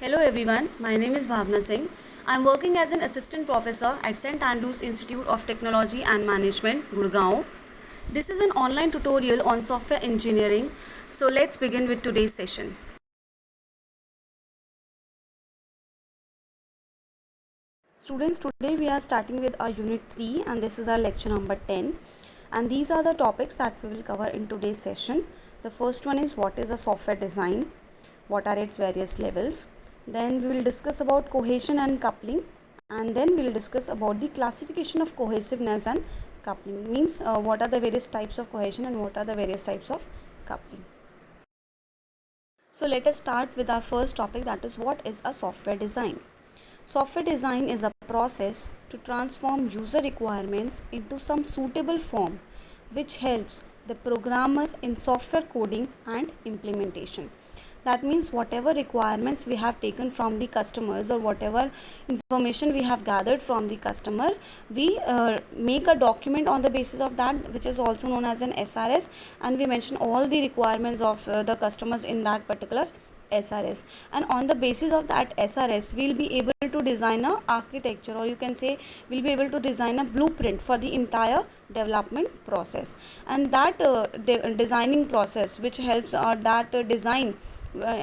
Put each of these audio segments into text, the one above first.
Hello everyone, my name is Bhavna Singh. I am working as an assistant professor at St. Andrews Institute of Technology and Management, Gurgaon. This is an online tutorial on software engineering. So let's begin with today's session. Students, today we are starting with our unit 3 and this is our lecture number 10. And these are the topics that we will cover in today's session. The first one is what is a software design, what are its various levels. Then we will discuss about cohesion and coupling, and then we will discuss about the classification of cohesiveness and coupling. Means what are the various types of cohesion and what are the various types of coupling. So let us start with our first topic, that is what is a software design. Software design is a process to transform user requirements into some suitable form which helps the programmer in software coding and implementation. That means whatever requirements we have taken from the customers or whatever information we have gathered from the customer, we make a document on the basis of that, which is also known as an SRS, and we mention all the requirements of the customers in that particular SRS, and on the basis of that SRS we'll be able to design a architecture, or you can say we'll be able to design a blueprint for the entire development process. And that designing process which helps design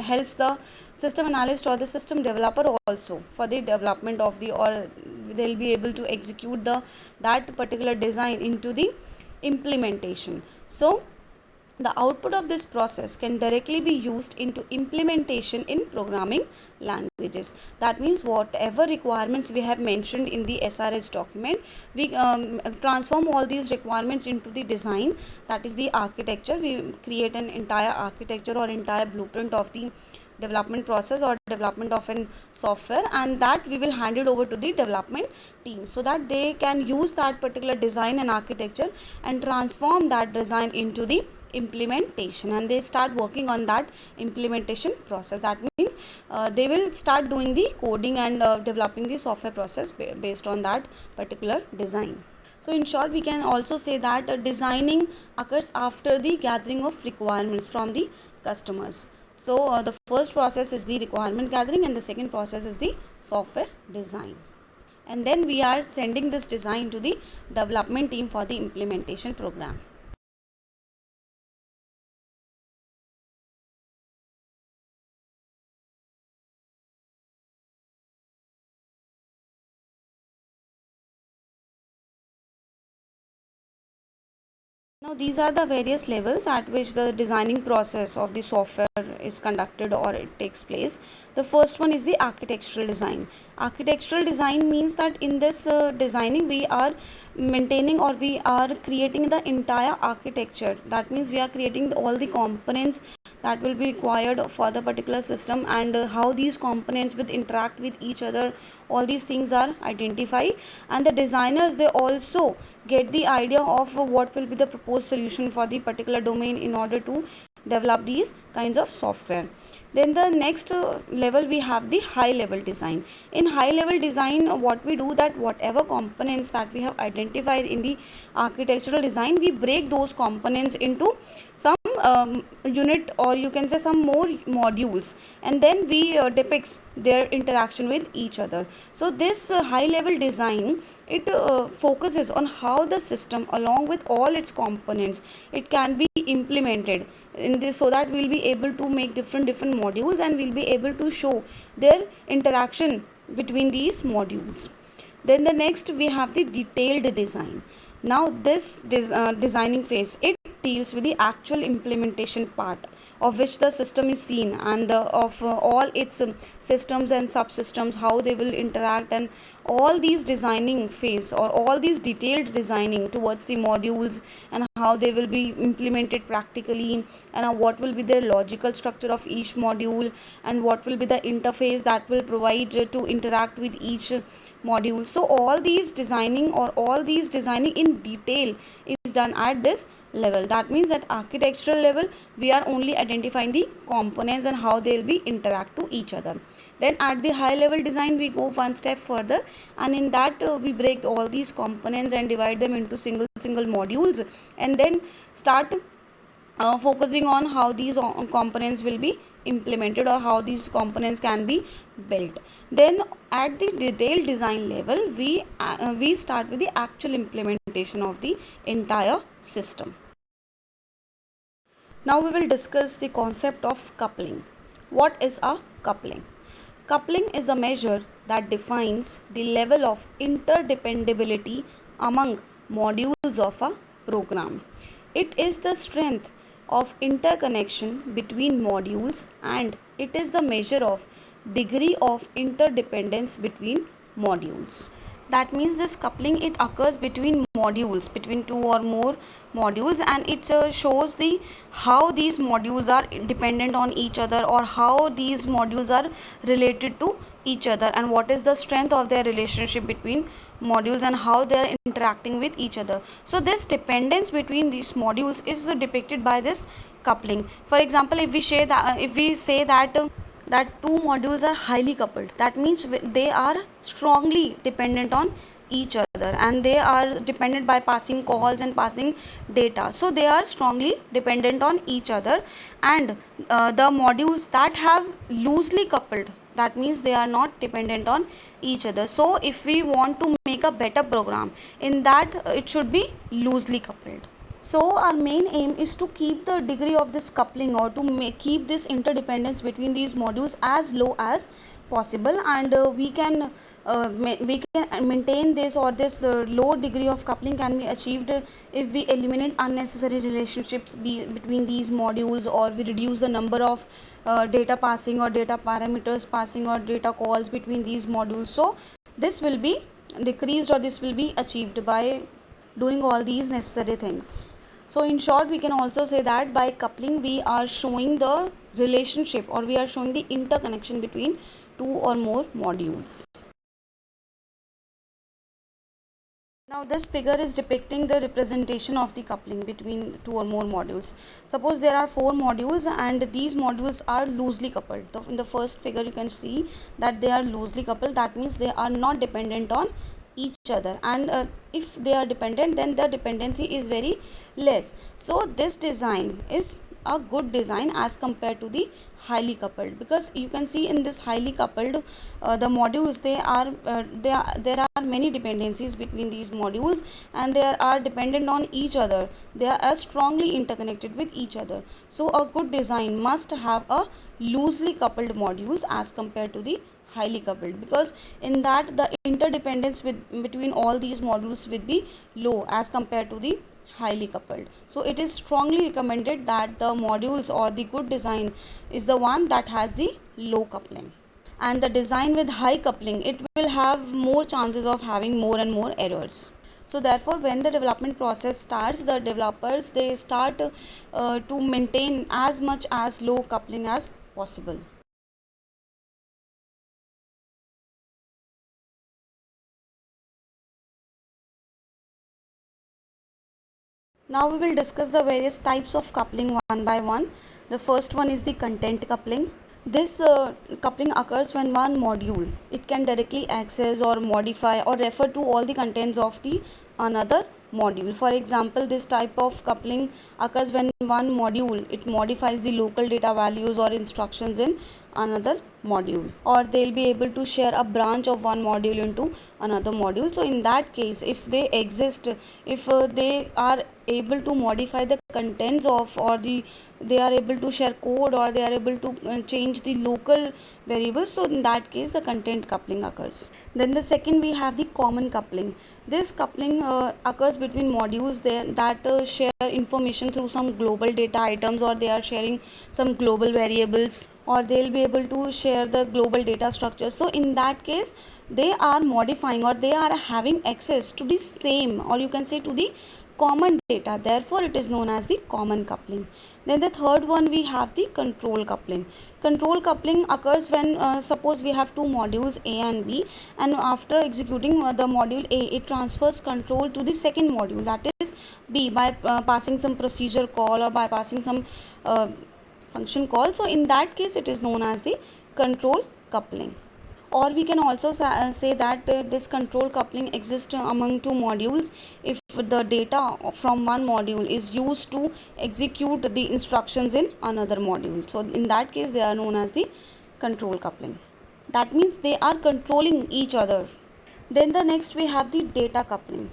helps the system analyst or the system developer also for the development of the, or they'll be able to execute that particular design into the implementation. So the output of this process can directly be used into implementation in programming languages. That means whatever requirements we have mentioned in the SRS document, we transform all these requirements into the design, that is the architecture. We create an entire architecture or entire blueprint of the development process or development of an software, and that we will hand it over to the development team so that they can use that particular design and architecture and transform that design into the implementation, and they start working on that implementation process. That means they will start doing the coding and developing the software process based on that particular design. So in short, we can also say that designing occurs after the gathering of requirements from the customers. So the first process is the requirement gathering and the second process is the software design. And then we are sending this design to the development team for the implementation program. Now these are the various levels at which the designing process of the software is conducted or it takes place. The first one is the architectural design. Architectural design means that in this designing we are maintaining or we are creating the entire architecture. That means we are creating all the components that will be required for the particular system, and how these components will interact with each other. All these things are identified, and the designers, they also get the idea of what will be the proposed solution for the particular domain in order to develop these kinds of software. Then the next level, we have the high level design. In high level design, what we do, that whatever components that we have identified in the architectural design, we break those components into some unit, or you can say some more modules, and then we depicts their interaction with each other. So this high level design, it focuses on how the system along with all its components, it can be implemented in this, so that we'll be able to make different modules and we'll be able to show their interaction between these modules. Then the next, we have the detailed design. Now this designing phase, it deals with the actual implementation part, of which the system is seen, and of all its systems and subsystems, how they will interact, and all these designing phase or all these detailed designing towards the modules, and how they will be implemented practically, and what will be their logical structure of each module, and what will be the interface that will provide to interact with each module. So all these designing or all these designing in detail is done at this level. That means at architectural level, we are only identifying the components and how they will be interact to each other. Then at the high level design, we go one step further, and in that we break all these components and divide them into single modules, and then start focusing on how these components will be implemented or how these components can be built. Then at the detailed design level, we start with the actual implementation of the entire system. Now we will discuss the concept of coupling. What is a coupling? Coupling is a measure that defines the level of interdependability among modules of a program. It is the strength of interconnection between modules, and it is the measure of degree of interdependence between modules. That means this coupling, it occurs between modules, between two or more modules, and it shows the how these modules are dependent on each other, or how these modules are related to each other, and what is the strength of their relationship between modules and how they are interacting with each other. So this dependence between these modules is depicted by this coupling. For example, if we say that two modules are highly coupled, that means they are strongly dependent on each other, and they are dependent by passing calls and passing data. So they are strongly dependent on each other. And the modules that have loosely coupled, that means they are not dependent on each other. So if we want to make a better program, in that it should be loosely coupled. So our main aim is to keep the degree of this coupling, or to keep this interdependence between these modules as low as possible, and we can maintain this, or this low degree of coupling can be achieved if we eliminate unnecessary relationships between these modules, or we reduce the number of data passing or data parameters passing or data calls between these modules. So this will be decreased, or this will be achieved by doing all these necessary things. So in short, we can also say that by coupling we are showing the relationship, or we are showing the interconnection between two or more modules. Now this figure is depicting the representation of the coupling between two or more modules. Suppose there are four modules, and these modules are loosely coupled. In the first figure you can see that they are loosely coupled. That means they are not dependent on each other, and if they are dependent, then the dependency is very less. So this design is a good design as compared to the highly coupled, because you can see in this highly coupled the modules, there are many dependencies between these modules, and they are dependent on each other. They are strongly interconnected with each other. So a good design must have a loosely coupled modules as compared to the highly coupled, because in that the interdependence between all these modules will be low as compared to the highly coupled. So it is strongly recommended that the modules, or the good design, is the one that has the low coupling. And the design with high coupling, it will have more chances of having more and more errors. So therefore, when the development process starts, the developers, they start to maintain as much as low coupling as possible. Now we will discuss the various types of coupling one by one. The first one is the content coupling. This coupling occurs when one module, it can directly access or modify or refer to all the contents of the another module. For example, this type of coupling occurs when one module, it modifies the local data values or instructions in another module, or they'll be able to share a branch of one module into another module. So in that case, if they exist, if they are able to modify the contents of, or they are able to share code, or they are able to change the local variables, so in that case the content coupling occurs. Then the second, we have the common coupling. This coupling occurs between modules that share information through some global data items, or they are sharing some global variables, or they'll be able to share the global data structure. So in that case, they are modifying, or they are having access to the same, or you can say to the common data. Therefore it is known as the common coupling. Then the third one, we have the control coupling. Control coupling occurs when suppose we have two modules A and B, and after executing the module A, it transfers control to the second module, that is B, by passing some procedure call, or by passing some function call. So in that case, it is known as the control coupling. Or we can also say that this control coupling exists among two modules if the data from one module is used to execute the instructions in another module. So in that case they are known as the control coupling. That means they are controlling each other. Then the next we have the data coupling.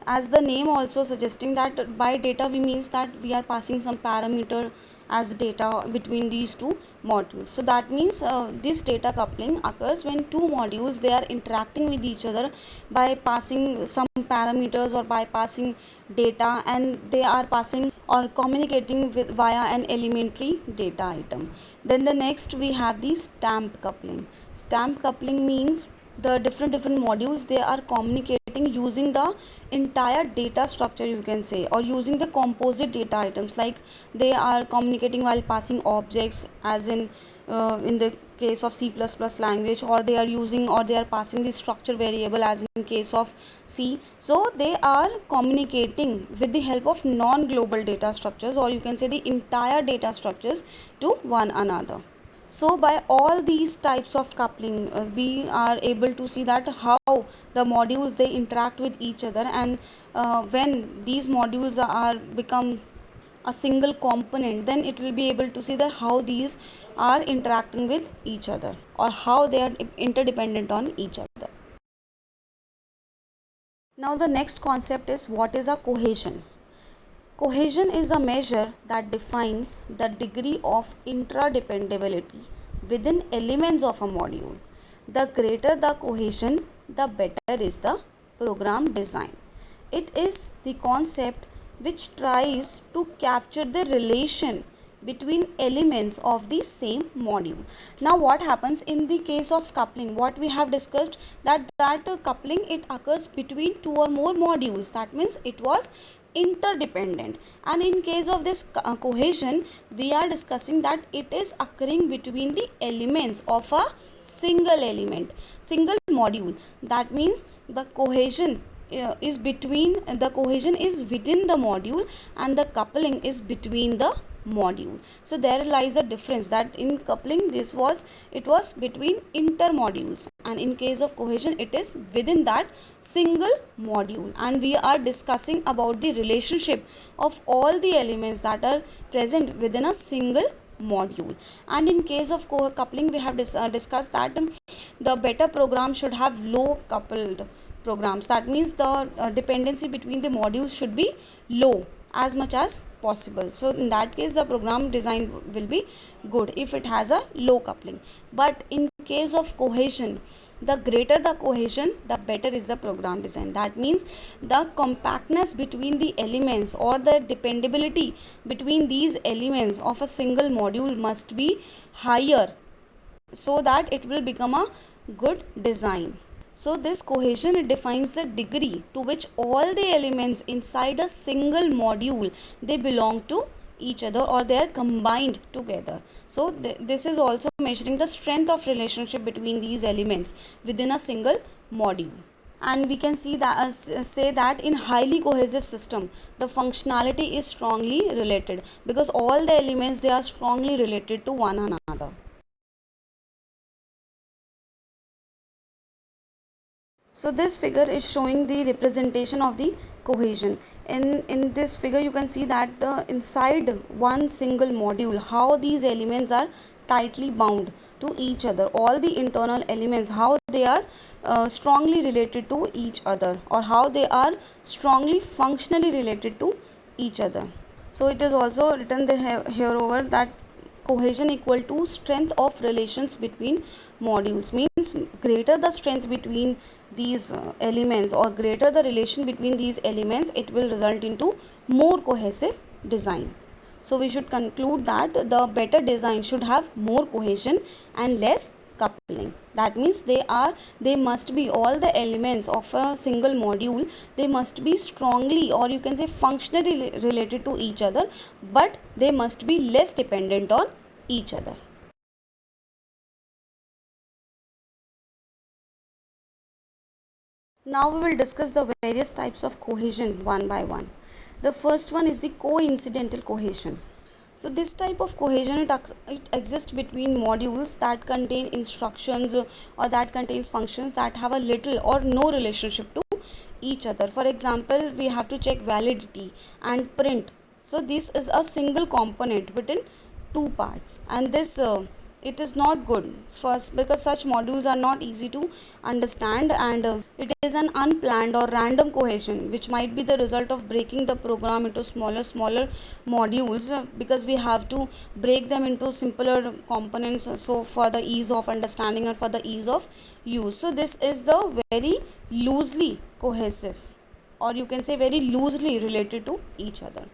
As the name also suggesting that by data we means that we are passing some parameter as data between these two modules. So that means this data coupling occurs when two modules they are interacting with each other by passing some parameters or by passing data, and they are passing or communicating with via an elementary data item. Then the next we have the stamp coupling. Stamp coupling means the different modules they are communicating using the entire data structure, you can say, or using the composite data items, like they are communicating while passing objects, as in the case of C++ language, or they are using or they are passing the structure variable as in case of C. So they are communicating with the help of non-global data structures, or you can say the entire data structures, to one another. So by all these types of coupling we are able to see that how the modules they interact with each other, and when these modules are become a single component, then it will be able to see that how these are interacting with each other or how they are interdependent on each other. Now the next concept is what is a cohesion. Cohesion is a measure that defines the degree of interdependability within elements of a module. The greater the cohesion, the better is the program design. It is the concept which tries to capture the relation between elements of the same module. Now what happens in the case of coupling, what we have discussed, that coupling it occurs between two or more modules. That means it was interdependent. And in case of this cohesion, we are discussing that it is occurring between the elements of a single module. That means the cohesion is within the module, and the coupling is between the module. So there lies a difference, that in coupling it was between intermodules, and in case of cohesion it is within that single module. And we are discussing about the relationship of all the elements that are present within a single module. And in case of coupling we have discussed that the better program should have low coupled programs. That means the dependency between the modules should be low as much as possible. So in that case the program design will be good if it has a low coupling. But in case of cohesion, the greater the cohesion, the better is the program design. That means the compactness between the elements or the dependability between these elements of a single module must be higher, so that it will become a good design. So this cohesion it defines the degree to which all the elements inside a single module they belong to each other, or they are combined together. So this is also measuring the strength of relationship between these elements within a single module. And we can see that say that in highly cohesive system the functionality is strongly related, because all the elements they are strongly related to one another. So this figure is showing the representation of the cohesion. In this figure you can see that the inside one single module how these elements are tightly bound to each other. All the internal elements how they are strongly related to each other, or how they are strongly functionally related to each other. So it is also written here over that cohesion equal to strength of relations between modules, means greater the strength between these elements, or greater the relation between these elements, it will result into more cohesive design. So we should conclude that the better design should have more cohesion and less coupling. That means they must be all the elements of a single module, they must be strongly, or you can say functionally related to each other, but they must be less dependent on each other. Now we will discuss the various types of cohesion one by one. The first one is the coincidental cohesion. So this type of cohesion, it exists between modules that contain instructions or that contains functions that have a little or no relationship to each other. For example, we have to check validity and print. So this is a single component within two parts, and this it is not good first because such modules are not easy to understand, and it is an unplanned or random cohesion which might be the result of breaking the program into smaller modules, because we have to break them into simpler components, so for the ease of understanding and for the ease of use. So this is the very loosely cohesive, or you can say very loosely related to each other.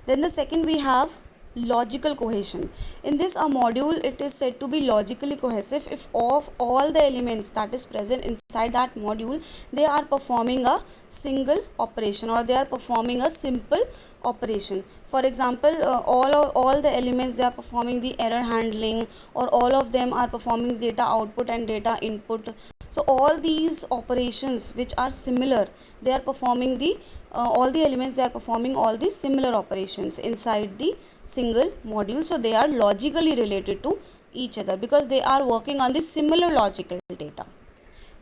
Then the second we have logical cohesion. In this a module, it is said to be logically cohesive if of all the elements that is present inside that module, they are performing a single operation, or they are performing a simple operation. For example, all the elements, they are performing the error handling, or all of them are performing data output and data input. So all these operations which are similar, they are performing the all the elements, they are performing all these similar operations inside the single module. So they are logically related to each other because they are working on the similar logical data.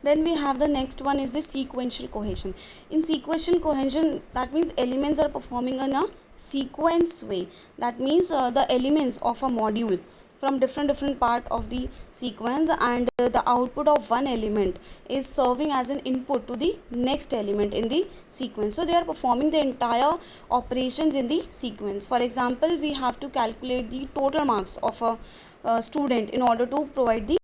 Then we have the next one is the sequential cohesion. In sequential cohesion, that means elements are performing in a sequence way. That means the elements of a module from different part of the sequence, and the output of one element is serving as an input to the next element in the sequence. So they are performing the entire operations in the sequence. For example, we have to calculate the total marks of a student in order to provide the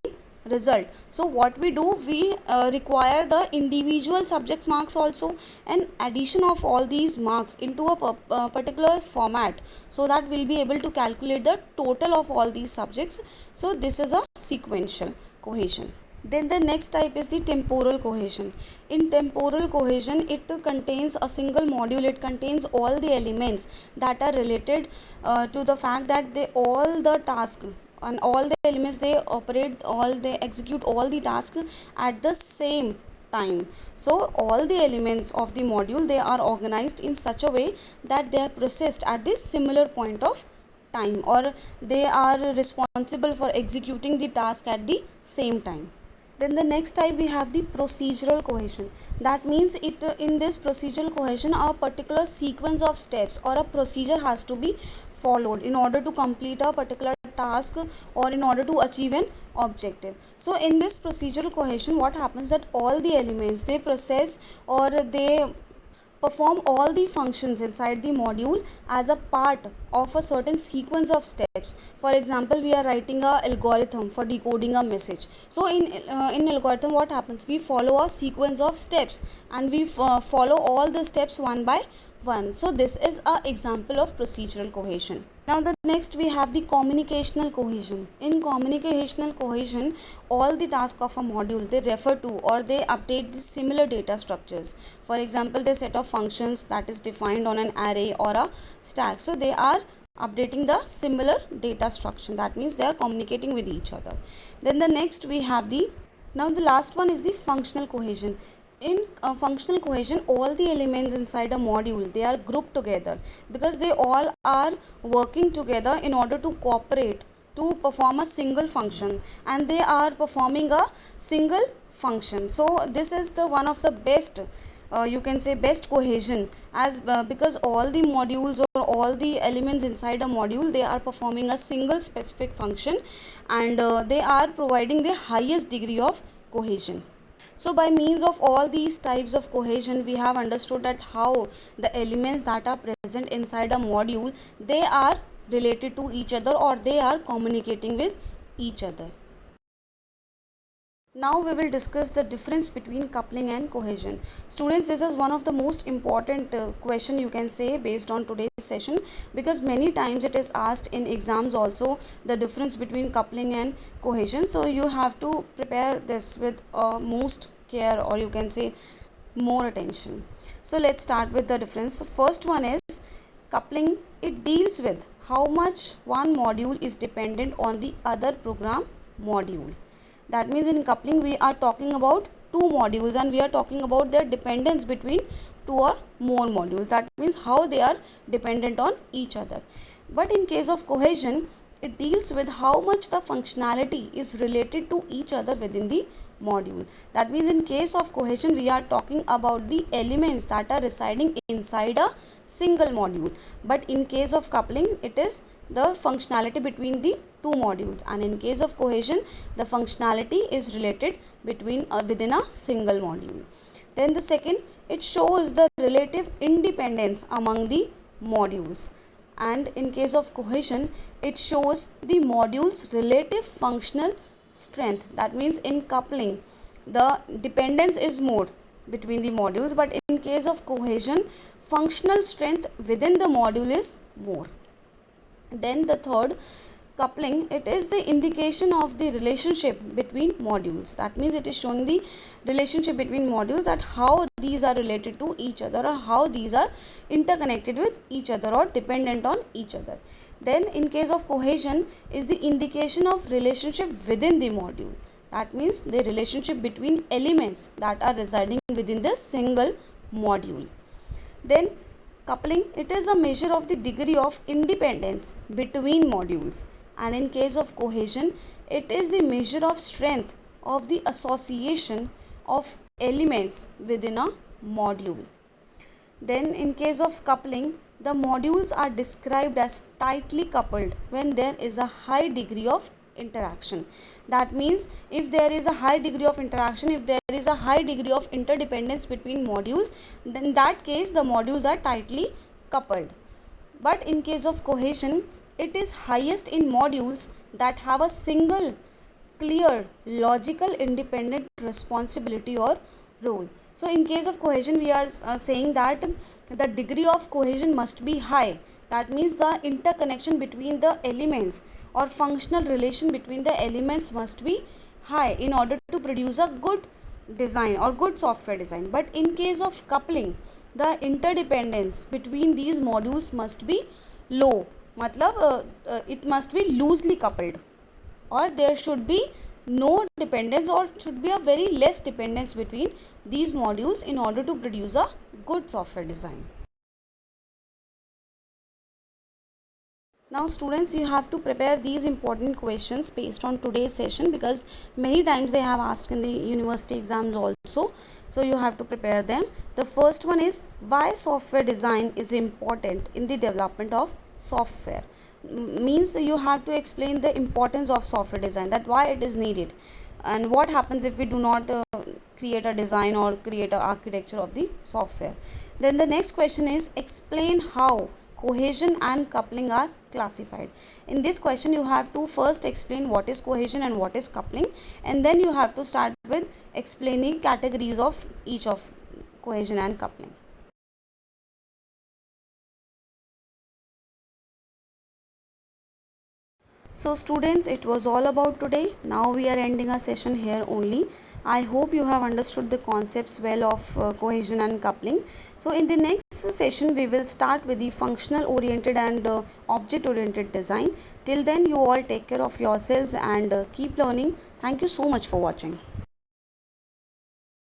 result. So what we do, we require the individual subjects marks also, and addition of all these marks into a particular format, so that we'll be able to calculate the total of all these subjects. So this is a sequential cohesion. Then the next type is the temporal cohesion. In temporal cohesion, it contains a single module. It contains all the elements that are related to the fact that they all the task and all the elements, they operate, all they execute all the tasks at the same time. So all the elements of the module, they are organized in such a way that they are processed at this similar point of time, or they are responsible for executing the task at the same time. Then the next type we have the procedural cohesion. That means it in this procedural cohesion, a particular sequence of steps or a procedure has to be followed in order to complete a particular task or in order to achieve an objective. So in this procedural cohesion, what happens that all the elements, they process or they perform all the functions inside the module as a part of a certain sequence of steps. For example, we are writing a algorithm for decoding a message. So in algorithm, what happens, we follow a sequence of steps, and we follow all the steps one by one. So this is a example of procedural cohesion. Now the next we have the communicational cohesion. In communicational cohesion, all the tasks of a module, they refer to or they update the similar data structures. For example, the set of functions that is defined on an array or a stack. So they are updating the similar data structure. That means they are communicating with each other. Then the next we have the, now the last one is the functional cohesion. In functional cohesion, all the elements inside a module, they are grouped together because they all are working together in order to cooperate to perform a single function, and they are performing a single function. So this is the one of the best, you can say best cohesion, as because all the modules or all the elements inside a module, they are performing a single specific function, and they are providing the highest degree of cohesion. So by means of all these types of cohesion, we have understood that how the elements that are present inside a module, they are related to each other or they are communicating with each other. Now we will discuss the difference between coupling and cohesion. Students, this is one of the most important question, you can say, based on today's session, because many times it is asked in exams also, the difference between coupling and cohesion. So you have to prepare this with most care, or you can say more attention. So let's start with the difference. So first one is coupling. It deals with how much one module is dependent on the other program module. That means in coupling, we are talking about two modules and we are talking about their dependence between two or more modules. That means how they are dependent on each other. But in case of cohesion, it deals with how much the functionality is related to each other within the module. That means in case of cohesion, we are talking about the elements that are residing inside a single module. But in case of coupling, it is the functionality between the two modules, and in case of cohesion, the functionality is related between within a single module. Then the second, it shows the relative independence among the modules, and in case of cohesion, it shows the module's relative functional strength. That means in coupling, the dependence is more between the modules, but in case of cohesion, functional strength within the module is more. Then the third, coupling, it is the indication of the relationship between modules. That means it is showing the relationship between modules, that how these are related to each other, or how these are interconnected with each other or dependent on each other. Then in case of cohesion, is the indication of relationship within the module. That means the relationship between elements that are residing within the single module. Then coupling, it is a measure of the degree of independence between modules, and in case of cohesion, it is the measure of strength of the association of elements within a module. Then in case of coupling, the modules are described as tightly coupled when there is a high degree of interaction. That means if there is a high degree of interaction, if there is a high degree of interdependence between modules, then in that case the modules are tightly coupled. But in case of cohesion, it is highest in modules that have a single clear logical independent responsibility or role. So in case of cohesion, we are saying that the degree of cohesion must be high. That means the interconnection between the elements or functional relation between the elements must be high in order to produce a good design or good software design. But in case of coupling, the interdependence between these modules must be low. Matlab it must be loosely coupled, or there should be no dependence, or should be a very less dependence between these modules in order to produce a good software design. Now students, you have to prepare these important questions based on today's session, because many times they have asked in the university exams also. So you have to prepare them. The first one is, why software design is important in the development of software. Means you have to explain the importance of software design, that why it is needed, and what happens if we do not create a design or create an architecture of the software. Then the next question is, explain how cohesion and coupling are classified. In this question, you have to first explain what is cohesion and what is coupling, and then you have to start with explaining categories of each of cohesion and coupling. So students, it was all about today. Now we are ending our session here only. I hope you have understood the concepts well of cohesion and coupling. So in the next session, we will start with the functional oriented and object oriented design. Till then, you all take care of yourselves and keep learning. Thank you so much for watching.